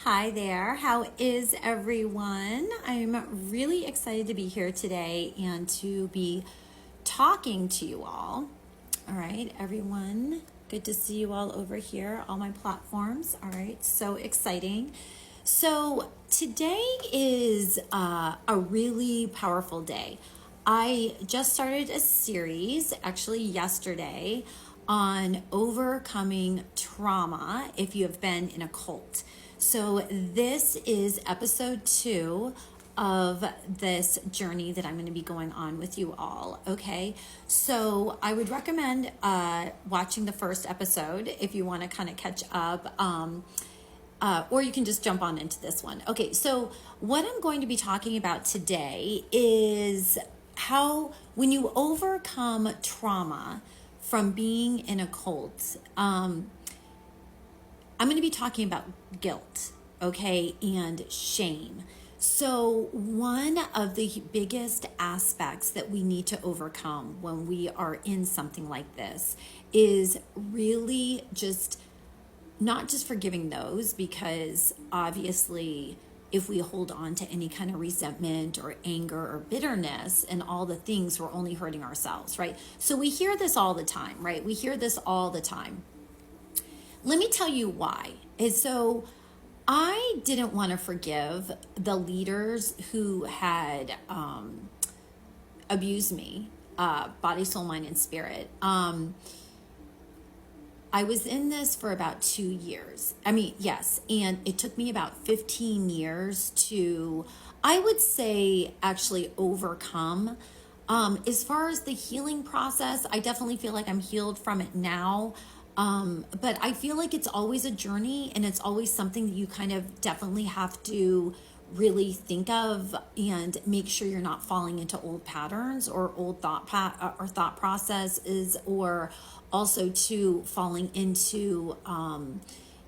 Hi there, how is everyone? I'm really excited to be here today and to be talking to you all. All right, everyone, good to see you all over here, all my platforms. All right, so exciting. So, today is a really powerful day. I just started a series, actually, yesterday, on overcoming trauma if you have been in a cult. So, this is episode 2 of this journey that I'm going to be going on with you all. Okay, so I would recommend watching the first episode if you want to kind of catch up. Or you can just jump on into this one. Okay, so what I'm going to be talking about today is how when you overcome trauma from being in a cult, I'm going to be talking about guilt, okay, and shame. So, one of the biggest aspects that we need to overcome when we are in something like this is really just not just forgiving those, because obviously, if we hold on to any kind of resentment or anger or bitterness and all the things, we're only hurting ourselves, right? So, we hear this all the time, right? We hear this all the time. Let me tell you why. And so I didn't want to forgive the leaders who had abused me, body, soul, mind, and spirit. I was in this for about 2 years. Yes, and it took me about 15 years to, I would say, actually overcome. As far as the healing process, I definitely feel like I'm healed from it now. But I feel like it's always a journey, and it's always something that you kind of definitely have to really think of and make sure you're not falling into old patterns or old thought processes, or also to falling into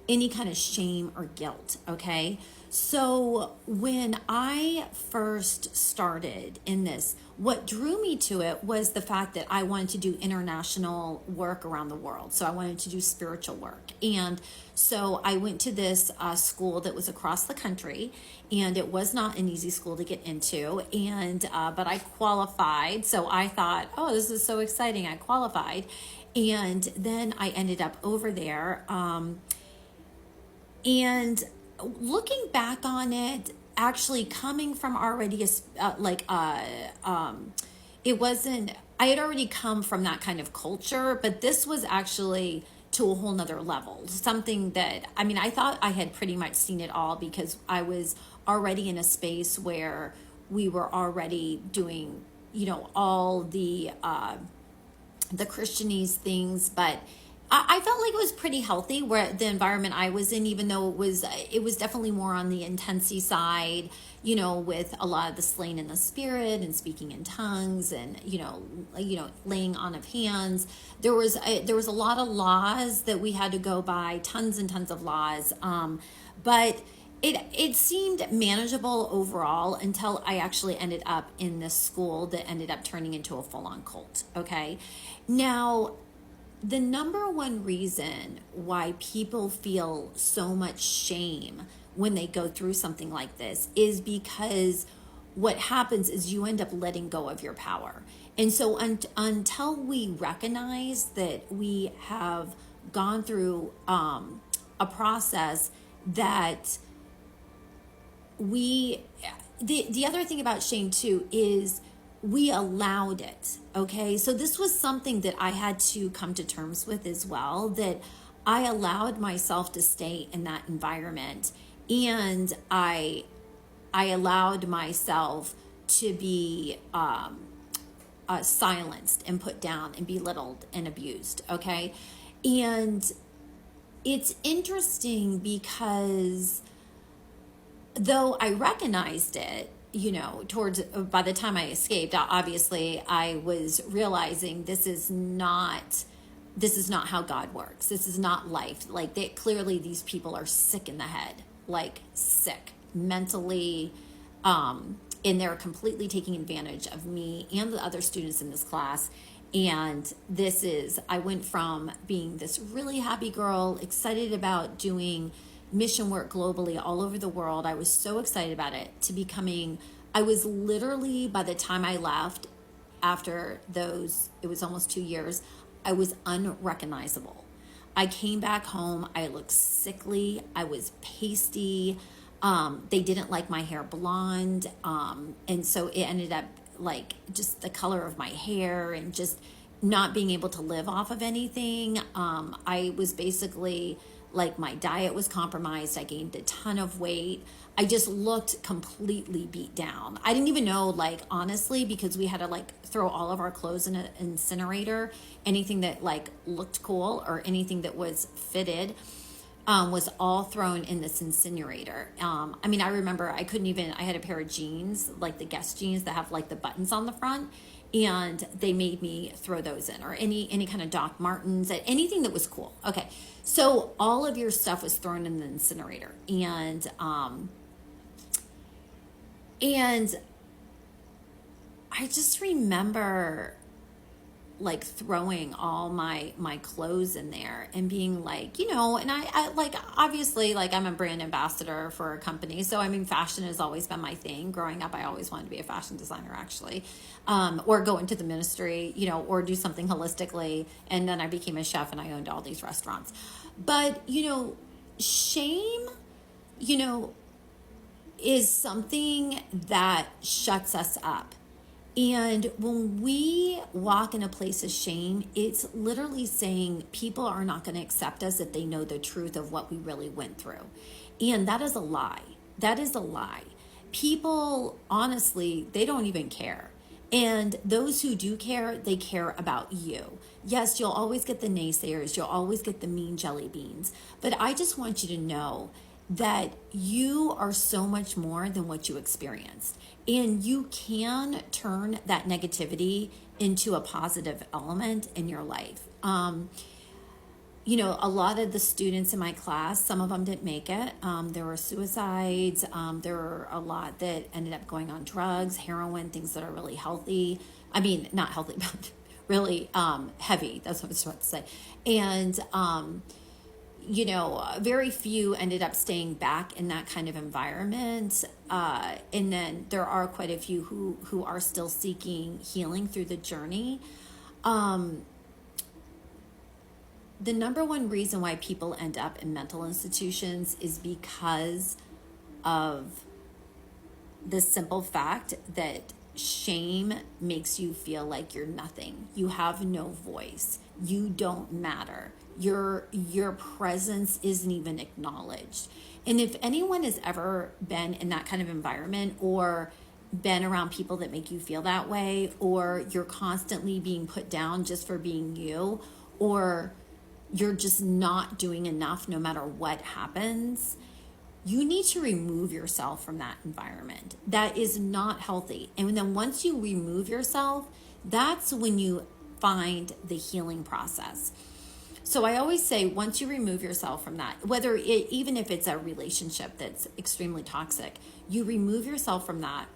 any kind of shame or guilt. Okay. So when I first started in this, what drew me to it was the fact that I wanted to do international work around the world. So I wanted to do spiritual work. And so I went to this school that was across the country, and it was not an easy school to get into. And, but I qualified. So I thought, oh, this is so exciting. I qualified. And then I ended up over there. And looking back on it, actually coming from already it wasn't, I had already come from that kind of culture, but this was actually to a whole nother level. Something that, I thought I had pretty much seen it all, because I was already in a space where we were already doing, all the Christianese things, but I felt like it was pretty healthy where the environment I was in, even though it was definitely more on the intensity side, with a lot of the slaying in the spirit and speaking in tongues and, laying on of hands. There was a lot of laws that we had to go by, tons and tons of laws. But it seemed manageable overall until I actually ended up in this school that ended up turning into a full-on cult. Okay. Now, the number one reason why people feel so much shame when they go through something like this is because what happens is you end up letting go of your power. And so until we recognize that we have gone through a process that the other thing about shame too is we allowed it. Okay. So this was something that I had to come to terms with as well, that I allowed myself to stay in that environment, and I allowed myself to be silenced and put down and belittled and abused. Okay. And it's interesting because though I recognized it, by the time I escaped, obviously I was realizing this is not how God works. This is not life. Like, clearly these people are sick in the head, like sick mentally, and they're completely taking advantage of me and the other students in this class. And I went from being this really happy girl, excited about doing mission work globally all over the world. I was so excited about it, to becoming, I was literally, by the time I left, after those, it was almost 2 years, I was unrecognizable. I came back home, I looked sickly, I was pasty. They didn't like my hair blonde. And so it ended up like just the color of my hair and just not being able to live off of anything. I was basically like, my diet was compromised. I gained a ton of weight. I just looked completely beat down. I didn't even know, like, honestly, because we had to like throw all of our clothes in an incinerator. Anything that like looked cool or anything that was fitted was all thrown in this incinerator. I mean, I remember I couldn't even, I had a pair of jeans, like the Guess jeans that have like the buttons on the front, and they made me throw those in, or any kind of Doc Martens, anything that was cool. Okay. So all of your stuff was thrown in the incinerator. And I just remember like throwing all my clothes in there and being like, you know, and I like, obviously, like, I'm a brand ambassador for a company, so I mean, fashion has always been my thing. Growing up, I always wanted to be a fashion designer, actually, or go into the ministry, you know, or do something holistically. And then I became a chef and I owned all these restaurants. But, you know, shame, you know, is something that shuts us up. And when we walk in a place of shame, it's literally saying people are not going to accept us if they know the truth of what we really went through. And that is a lie. That is a lie. People, honestly, they don't even care. And those who do care, they care about you. Yes, you'll always get the naysayers. You'll always get the mean jelly beans. But I just want you to know that you are so much more than what you experienced. And you can turn that negativity into a positive element in your life. You know, a lot of the students in my class, some of them didn't make it. There were suicides. There were a lot that ended up going on drugs, heroin, things that are really healthy. I mean, not healthy, but really heavy. That's what I was about to say. And, you know, very few ended up staying back in that kind of environment. And then there are quite a few who are still seeking healing through the journey. The number one reason why people end up in mental institutions is because of the simple fact that shame makes you feel like you're nothing. You have no voice. You don't matter. Your presence isn't even acknowledged. And if anyone has ever been in that kind of environment, or been around people that make you feel that way, or you're constantly being put down just for being you, or you're just not doing enough no matter what happens, you need to remove yourself from that environment. That is not healthy. And then once you remove yourself, that's when you find the healing process. So I always say, once you remove yourself from that, even if it's a relationship that's extremely toxic, you remove yourself from that,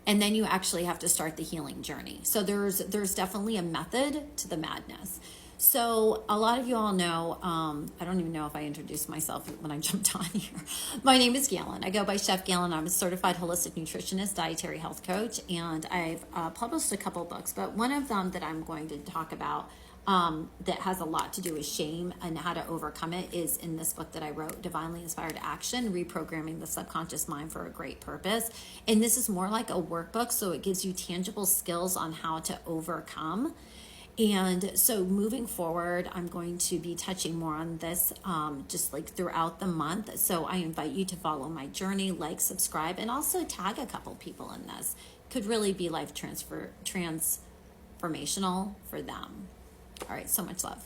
and then you actually have to start the healing journey. So there's definitely a method to the madness. So a lot of you all know, I don't even know if I introduced myself when I jumped on here. My name is Galen. I go by Chef Galen. I'm a certified holistic nutritionist, dietary health coach, and I've published a couple books, but one of them that I'm going to talk about that has a lot to do with shame and how to overcome it is in this book that I wrote, Divinely Inspired Action, Reprogramming the Subconscious Mind for a Great Purpose. And this is more like a workbook, so it gives you tangible skills on how to overcome. And so moving forward, I'm going to be touching more on this just like throughout the month. So I invite you to follow my journey, like, subscribe, and also tag a couple people in this. Could really be life transformational for them. All right, so much love.